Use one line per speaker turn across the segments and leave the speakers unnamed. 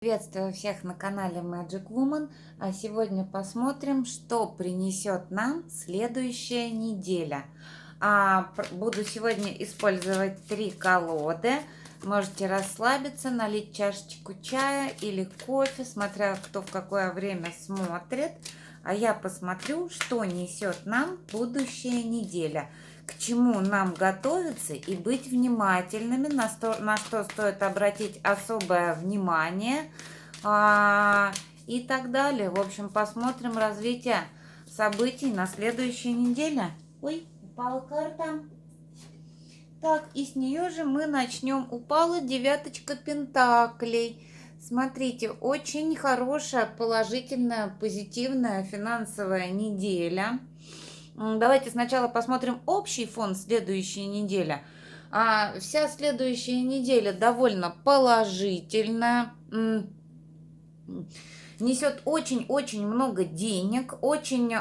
Приветствую всех на канале Magic Woman. А сегодня посмотрим, что принесет нам следующая неделя. Буду сегодня использовать 3 колоды. Можете расслабиться, налить чашечку чая или кофе, смотря кто в какое время смотрит. А я посмотрю, что несет нам будущая неделя. К чему нам готовиться и быть внимательными, на что стоит обратить особое внимание и так далее. В общем, посмотрим развитие событий на следующей неделе. Ой, упала карта. Так, и с нее же мы начнем. Упала девяточка пентаклей. Смотрите, очень хорошая, положительная, позитивная финансовая неделя. Давайте сначала посмотрим общий фон следующей недели. Вся следующая неделя довольно положительная. Несет очень-очень много денег, очень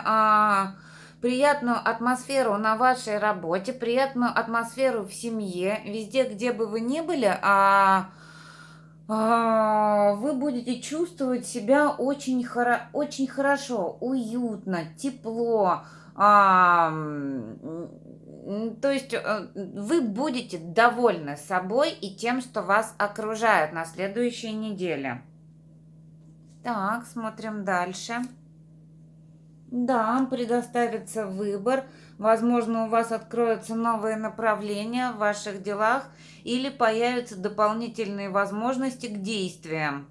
приятную атмосферу на вашей работе, приятную атмосферу в семье. Везде, где бы вы ни были, вы будете чувствовать себя очень хорошо, уютно, тепло. То есть вы будете довольны собой и тем, что вас окружает на следующей неделе. Так, смотрим дальше. Да, предоставится выбор. Возможно, у вас откроются новые направления в ваших делах или появятся дополнительные возможности к действиям.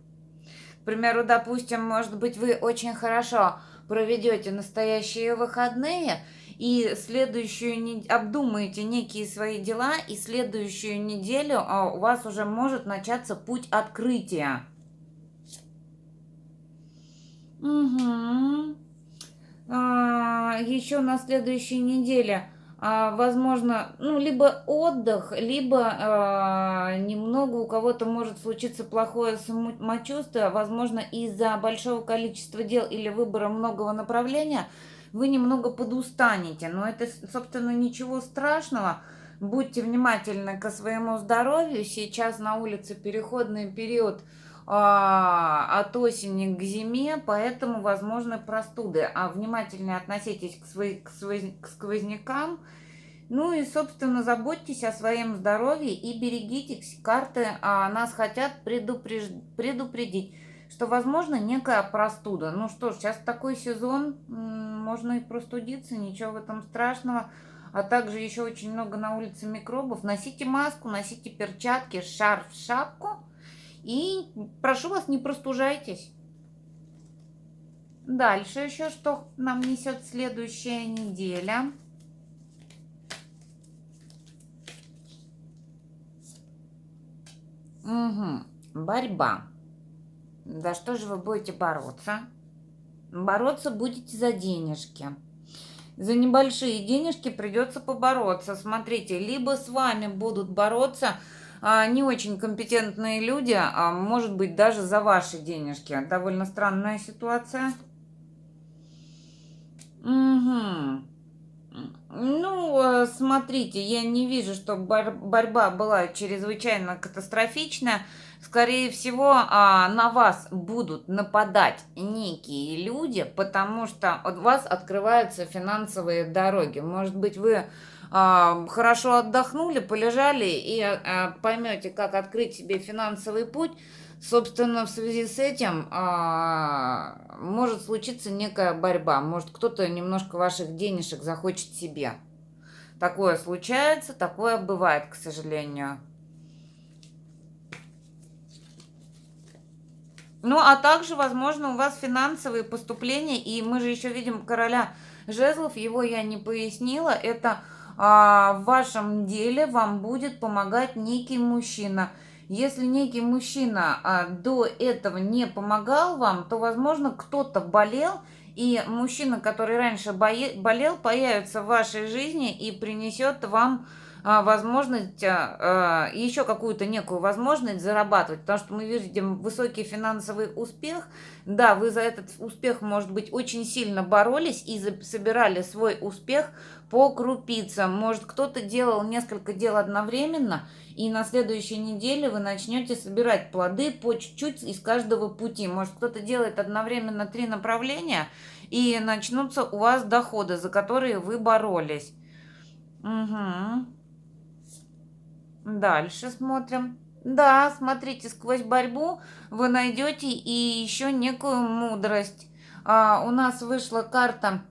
К примеру, допустим, может быть, вы очень хорошо проведете настоящие выходные и обдумаете некие свои дела, и следующую неделю у вас уже может начаться путь открытия. Угу. Еще на следующей неделе, возможно, либо отдых, либо немного у кого-то может случиться плохое самочувствие, возможно, из-за большого количества дел или выбора многого направления вы немного подустанете, но это, собственно, ничего страшного. Будьте внимательны к своему здоровью. Сейчас на улице переходный период от осени к зиме, поэтому возможны простуды. Внимательнее относитесь к сквознякам. Ну и, собственно, заботьтесь о своем здоровье и берегитесь. Карты нас хотят предупредить, что возможно некая простуда. Ну что ж, сейчас такой сезон, можно и простудиться, ничего в этом страшного. А также еще очень много на улице микробов. Носите маску, носите перчатки, шарф, шапку. И прошу вас, не простужайтесь. Дальше еще что нам несет следующая неделя. Борьба. За что же вы будете бороться? Бороться будете за денежки. За небольшие денежки придется побороться. Смотрите, либо с вами будут бороться не очень компетентные люди, может быть, даже за ваши денежки. Довольно странная ситуация. Угу. Ну, смотрите, я не вижу, что борьба была чрезвычайно катастрофичная. Скорее всего, на вас будут нападать некие люди, потому что у вас открываются финансовые дороги. Может быть, вы хорошо отдохнули, полежали и поймете, как открыть себе финансовый путь. Собственно, в связи с этим может случиться некая борьба. Может, кто-то немножко ваших денежек захочет себе. Такое случается, такое бывает, к сожалению. Ну, а также, возможно, у вас финансовые поступления, и мы же еще видим короля жезлов, его я не пояснила, это в вашем деле вам будет помогать некий мужчина. Если некий мужчина до этого не помогал вам, то, возможно, кто-то болел, и мужчина, который раньше болел, появится в вашей жизни и принесет вам возможность, еще какую-то некую возможность зарабатывать, потому что мы видим высокий финансовый успех. Да, вы за этот успех, может быть, очень сильно боролись и собирали свой успех по крупицам. Может, кто-то делал несколько дел одновременно, и на следующей неделе вы начнете собирать плоды по чуть-чуть из каждого пути. Может, кто-то делает одновременно 3 направления, и начнутся у вас доходы, за которые вы боролись. Угу. Дальше смотрим. Да, смотрите, сквозь борьбу вы найдете и еще некую мудрость. У нас вышла карта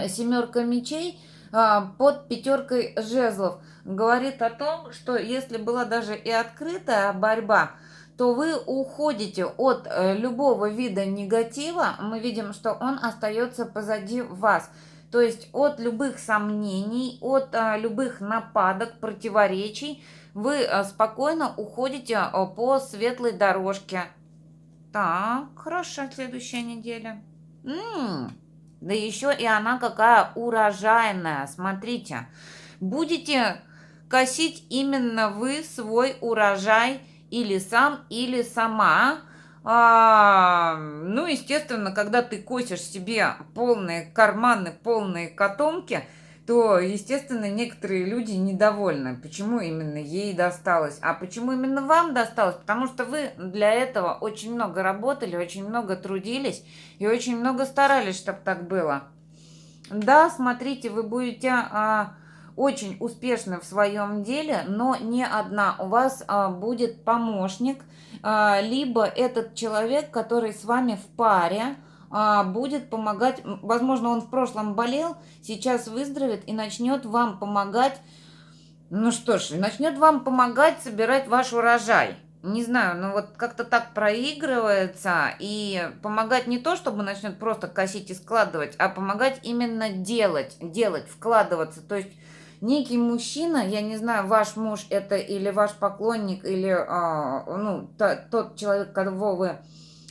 семерка мечей под пятеркой жезлов. Говорит о том, что если была даже и открытая борьба, то вы уходите от любого вида негатива. Мы видим, что он остается позади вас. То есть от любых сомнений, от любых нападок, противоречий вы спокойно уходите по светлой дорожке. Так, хорошо, следующая неделя. Да еще и она какая урожайная. Смотрите, будете косить именно вы свой урожай или сам, или сама. Ну, естественно, когда ты косишь себе полные карманы, полные котомки, то, естественно, некоторые люди недовольны, почему именно ей досталось. А почему именно вам досталось? Потому что вы для этого очень много работали, очень много трудились и очень много старались, чтобы так было. Да, смотрите, вы будете очень успешны в своем деле, но не одна. У вас будет помощник, либо этот человек, который с вами в паре, будет помогать. Возможно, он в прошлом болел, сейчас выздоровеет и начнет вам помогать. Ну что ж, начнет вам помогать собирать ваш урожай. Не знаю, но вот как-то так проигрывается. И помогать не то, чтобы начнет просто косить и складывать, а помогать именно делать, вкладываться. То есть некий мужчина, я не знаю, ваш муж это или ваш поклонник, или тот человек, кого вы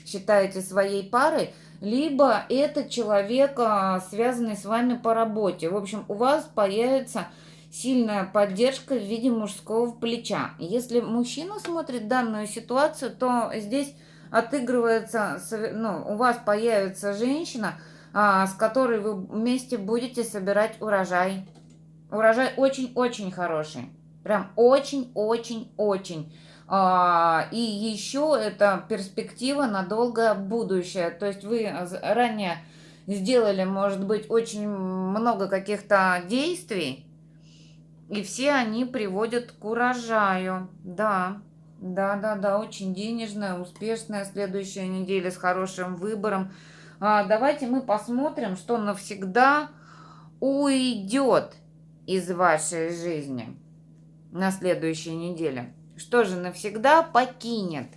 считаете своей парой, либо это человек, связанный с вами по работе. В общем, у вас появится сильная поддержка в виде мужского плеча. Если мужчина смотрит данную ситуацию, то здесь отыгрывается, у вас появится женщина, с которой вы вместе будете собирать урожай. Урожай очень-очень хороший. Прям очень-очень-очень. И еще это перспектива на долгое будущее. То есть вы ранее сделали, может быть, очень много каких-то действий, и все они приводят к урожаю. Да, да, очень денежная, успешная следующая неделя с хорошим выбором. Давайте мы посмотрим, что навсегда уйдет из вашей жизни на следующей неделе. Что же навсегда покинет?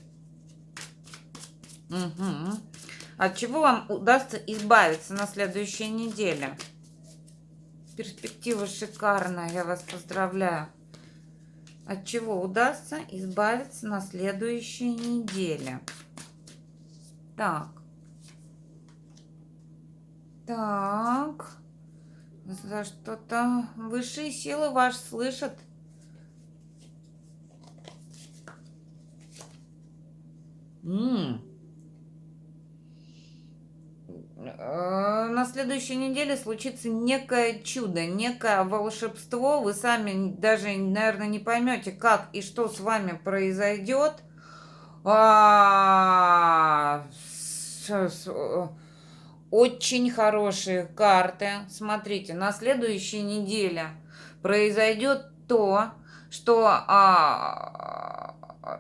Угу. От чего вам удастся избавиться на следующей неделе? Перспектива шикарная, я вас поздравляю. От чего удастся избавиться на следующей неделе? Так. За что-то высшие силы вас слышат. На следующей неделе случится некое чудо, некое волшебство. Вы сами даже, наверное, не поймете, как и что с вами произойдет. Очень хорошие карты. Смотрите, на следующей неделе произойдет то, что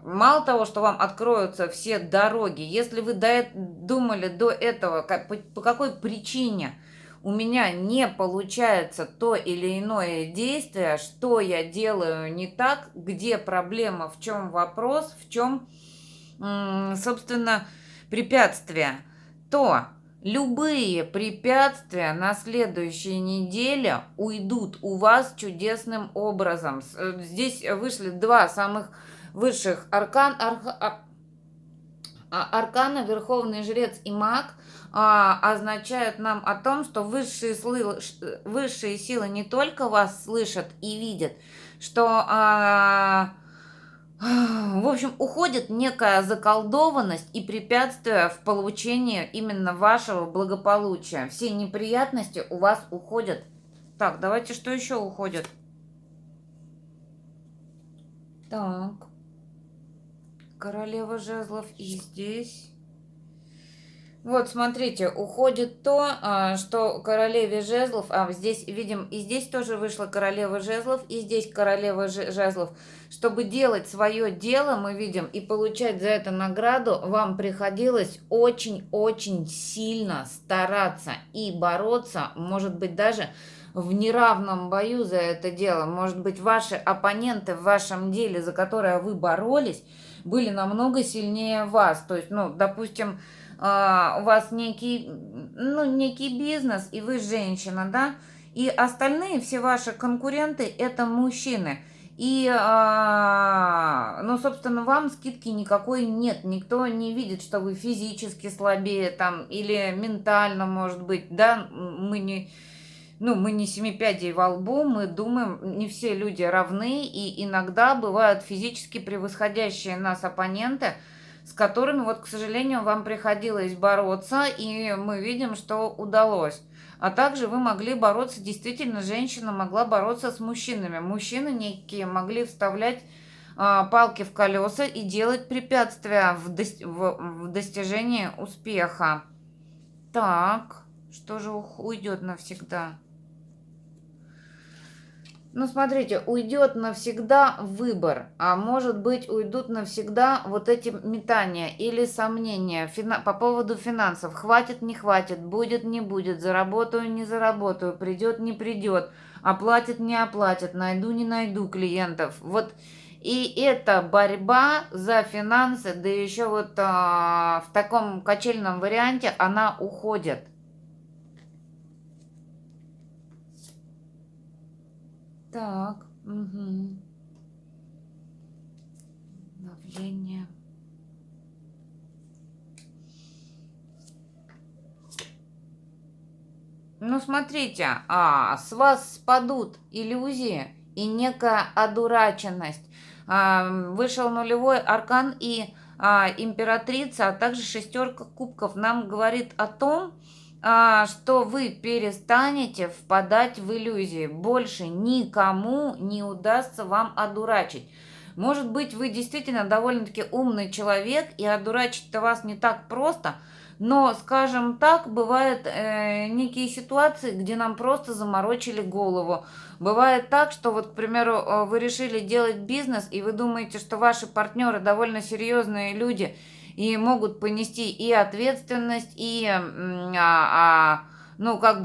мало того, что вам откроются все дороги, если вы думали до этого, по какой причине у меня не получается то или иное действие, что я делаю не так, где проблема, в чем вопрос, в чем, собственно, препятствие, то любые препятствия на следующей неделе уйдут у вас чудесным образом. Здесь вышли два самых высших Аркана, Верховный Жрец и Маг означают нам о том, что высшие силы не только вас слышат и видят, что, в общем, уходит некая заколдованность и препятствия в получении именно вашего благополучия. Все неприятности у вас уходят. Так, давайте, что еще уходит? Так. Королева жезлов и здесь. Вот, смотрите, уходит то, что королеве жезлов, здесь видим, и здесь тоже вышла королева жезлов, и здесь королева жезлов. Чтобы делать свое дело, мы видим, и получать за это награду, вам приходилось очень-очень сильно стараться и бороться, может быть, даже в неравном бою за это дело. Может быть, ваши оппоненты в вашем деле, за которое вы боролись, были намного сильнее вас. То есть, допустим, у вас некий бизнес, и вы женщина, да, и остальные все ваши конкуренты это мужчины. И, собственно, вам скидки никакой нет. Никто не видит, что вы физически слабее там или ментально, может быть, да, мы не семи пядей во лбу, мы думаем, не все люди равны, и иногда бывают физически превосходящие нас оппоненты, с которыми, вот, к сожалению, вам приходилось бороться, и мы видим, что удалось. А также вы могли бороться, действительно, женщина могла бороться с мужчинами. Мужчины некие могли вставлять палки в колеса и делать препятствия в достижении успеха. Так, что же уйдет навсегда? Смотрите, уйдет навсегда выбор, а может быть уйдут навсегда вот эти метания или сомнения по поводу финансов. Хватит, не хватит, будет, не будет, заработаю, не заработаю, придет, не придет, оплатит, не оплатит, найду, не найду клиентов. Вот и эта борьба за финансы, да еще вот в таком качельном варианте, она уходит. Так, угу. Давление. Смотрите, с вас спадут иллюзии и некая одураченность. Вышел нулевой аркан и императрица, а также шестерка кубков нам говорит о том, что вы перестанете впадать в иллюзии. Больше никому не удастся вам одурачить. Может быть, вы действительно довольно-таки умный человек, и одурачить-то вас не так просто, но, скажем так, бывают некие ситуации, где нам просто заморочили голову. Бывает так, что вот, к примеру, вы решили делать бизнес, и вы думаете, что ваши партнеры довольно серьезные люди, и могут понести и ответственность, и,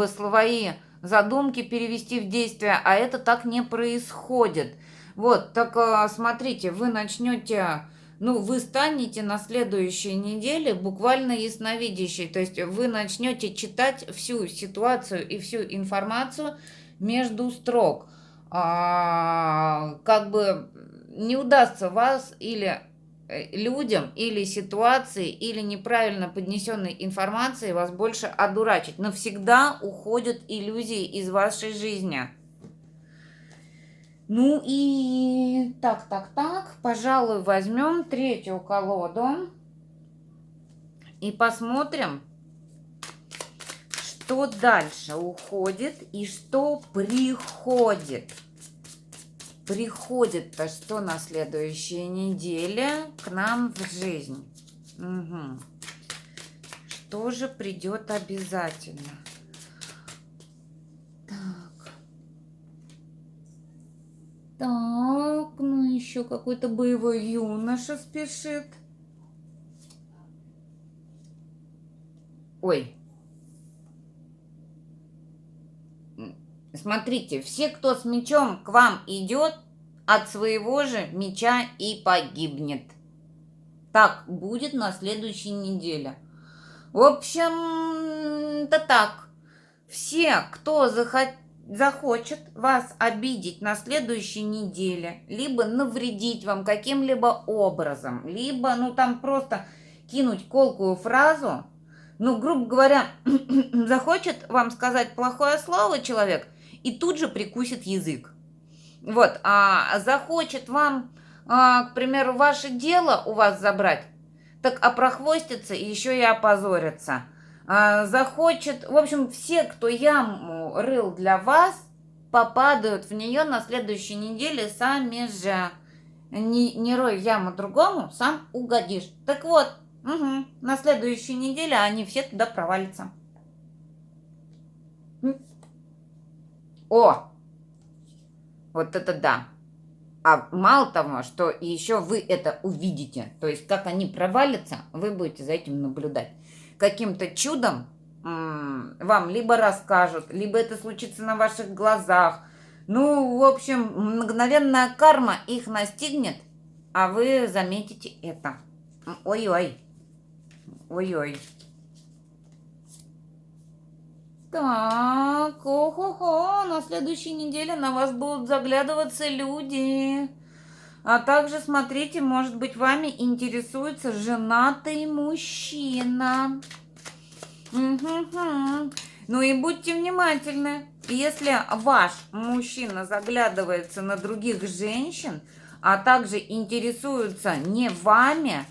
свои задумки перевести в действие, а это так не происходит. Вот, так смотрите, вы начнете, вы станете на следующей неделе буквально ясновидящей, то есть вы начнете читать всю ситуацию и всю информацию между строк. Не удастся вас или людям, или ситуации, или неправильно поднесенной информации вас больше одурачить. Навсегда уходят иллюзии из вашей жизни. И так, пожалуй, возьмем третью колоду и посмотрим, что дальше уходит и что приходит. Приходит-то что на следующей неделе к нам в жизнь? Угу. Что же придет обязательно? Так, еще какой-то боевой юноша спешит. Ой. Смотрите, все, кто с мечом к вам идет, от своего же меча и погибнет. Так будет на следующей неделе. В общем-то так. Все, кто захочет вас обидеть на следующей неделе, либо навредить вам каким-либо образом, либо, просто кинуть колкую фразу, ну, грубо говоря, захочет вам сказать плохое слово человек и тут же прикусит язык. Вот, а захочет вам, к примеру, ваше дело у вас забрать, так опрохвостится и еще и опозорится. Захочет, в общем, все, кто яму рыл для вас, попадают в нее на следующей неделе сами же. Не рой яму другому, сам угодишь. Так вот, на следующей неделе они все туда провалятся. О, вот это да. А мало того, что еще вы это увидите, то есть как они провалятся, вы будете за этим наблюдать. Каким-то чудом вам либо расскажут, либо это случится на ваших глазах. Ну, в общем, мгновенная карма их настигнет, а вы заметите это. Ой-ой. Ой-ой. Так, ого-го, на следующей неделе на вас будут заглядываться люди. А также, смотрите, может быть, вами интересуется женатый мужчина. Ну и будьте внимательны. Если ваш мужчина заглядывается на других женщин, а также интересуется не вами,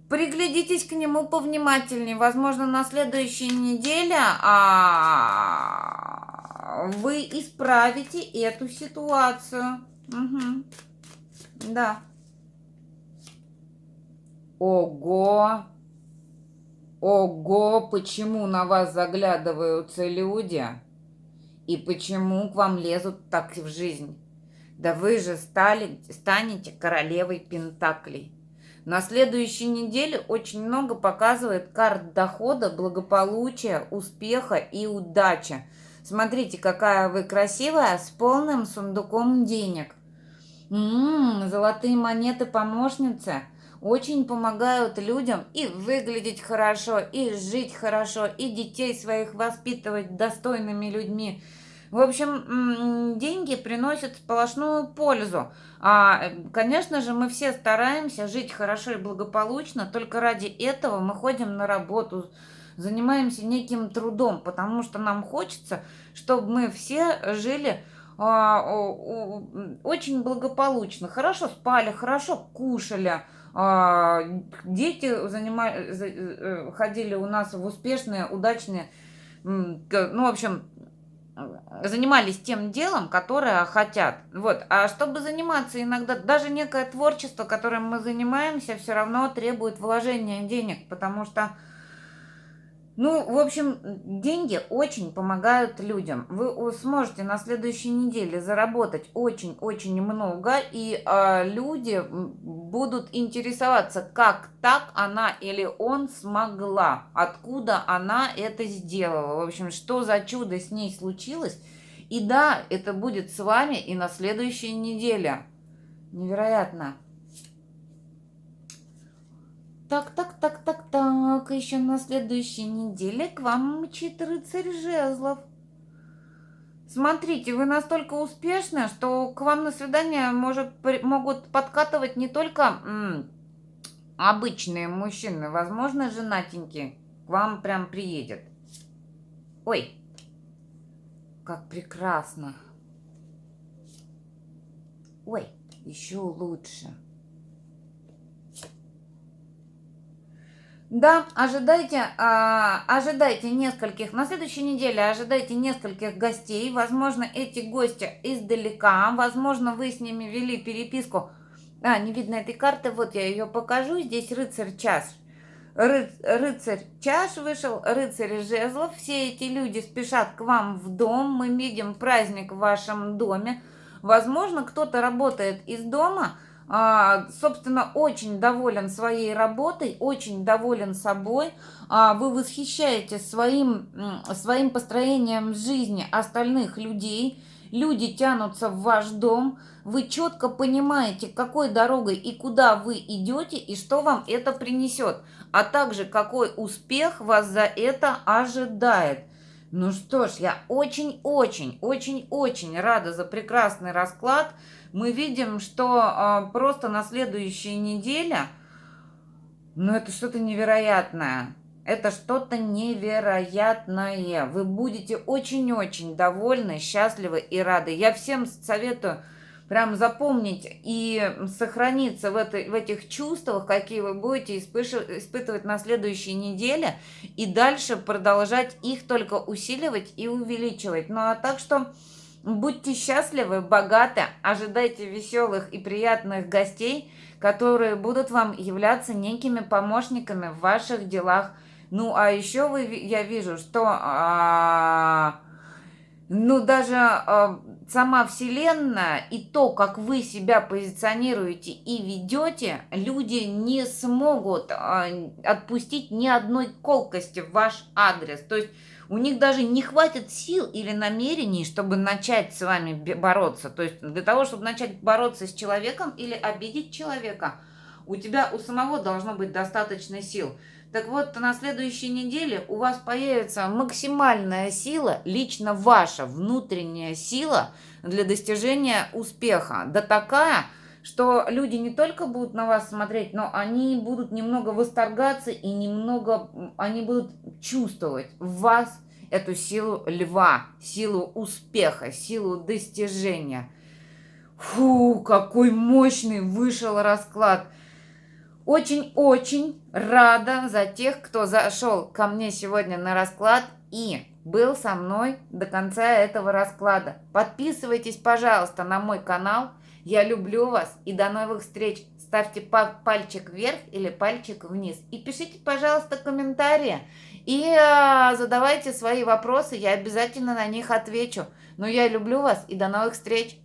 приглядитесь к нему повнимательнее. Возможно, на следующей неделе вы исправите эту ситуацию. Да. Ого! Ого, почему на вас заглядываются люди? И почему к вам лезут так в жизнь? Да вы же станете королевой пентаклей. На следующей неделе очень много показывает карт дохода, благополучия, успеха и удачи. Смотрите, какая вы красивая, с полным сундуком денег. Золотые монеты помощницы очень помогают людям и выглядеть хорошо, и жить хорошо, и детей своих воспитывать достойными людьми. В общем, деньги приносят сплошную пользу. Конечно же, мы все стараемся жить хорошо и благополучно, только ради этого мы ходим на работу, занимаемся неким трудом, потому что нам хочется, чтобы мы все жили очень благополучно, хорошо спали, хорошо кушали, дети ходили у нас в успешные, удачные, ну, в общем, занимались тем делом, которое хотят. Вот. А чтобы заниматься иногда, даже некое творчество, которым мы занимаемся, все равно требует вложения денег, потому что, ну, в общем, деньги очень помогают людям. Вы сможете на следующей неделе заработать очень-очень много, и люди будут интересоваться, как так она или он смогла, откуда она это сделала, в общем, что за чудо с ней случилось. И да, это будет с вами и на следующей неделе. Невероятно. Так, еще на следующей неделе к вам мчит рыцарь жезлов. Смотрите, вы настолько успешны, что к вам на свидание могут подкатывать не только обычные мужчины, возможно, женатенькие. К вам прям приедет. Ой, как прекрасно. Ой, еще лучше. Да, ожидайте нескольких, на следующей неделе ожидайте нескольких гостей, возможно, эти гости издалека, возможно, вы с ними вели переписку. Не видно этой карты, вот я ее покажу, здесь рыцарь чаш. Рыцарь чаш вышел, рыцарь жезлов, все эти люди спешат к вам в дом, мы видим праздник в вашем доме, возможно, кто-то работает из дома, собственно, очень доволен своей работой, очень доволен собой, вы восхищаетесь своим построением жизни остальных людей, люди тянутся в ваш дом, вы четко понимаете, какой дорогой и куда вы идете, и что вам это принесет, а также какой успех вас за это ожидает. Ну что ж, я очень-очень рада за прекрасный расклад. Мы видим, что просто на следующей неделе Ну, это что-то невероятное. Это что-то невероятное. Вы будете очень-очень довольны, счастливы и рады. Я всем советую прям запомнить и сохраниться в этих чувствах, какие вы будете испытывать на следующей неделе, и дальше продолжать их только усиливать и увеличивать. Ну а так что будьте счастливы, богаты, ожидайте веселых и приятных гостей, которые будут вам являться некими помощниками в ваших делах. Ну, а еще я вижу, что ну, даже сама Вселенная и то, как вы себя позиционируете и ведете, люди не смогут отпустить ни одной колкости в ваш адрес. То есть у них даже не хватит сил или намерений, чтобы начать с вами бороться. То есть для того, чтобы начать бороться с человеком или обидеть человека, у тебя у самого должно быть достаточно сил. Так вот, на следующей неделе у вас появится максимальная сила, лично ваша внутренняя сила для достижения успеха. Да такая, что люди не только будут на вас смотреть, но они будут немного восторгаться и немного, они будут чувствовать в вас эту силу льва, силу успеха, силу достижения. Фу, какой мощный вышел расклад. Очень-очень рада за тех, кто зашел ко мне сегодня на расклад и был со мной до конца этого расклада. Подписывайтесь, пожалуйста, на мой канал. Я люблю вас и до новых встреч. Ставьте пальчик вверх или пальчик вниз. И пишите, пожалуйста, комментарии. И задавайте свои вопросы, я обязательно на них отвечу. Но я люблю вас и до новых встреч.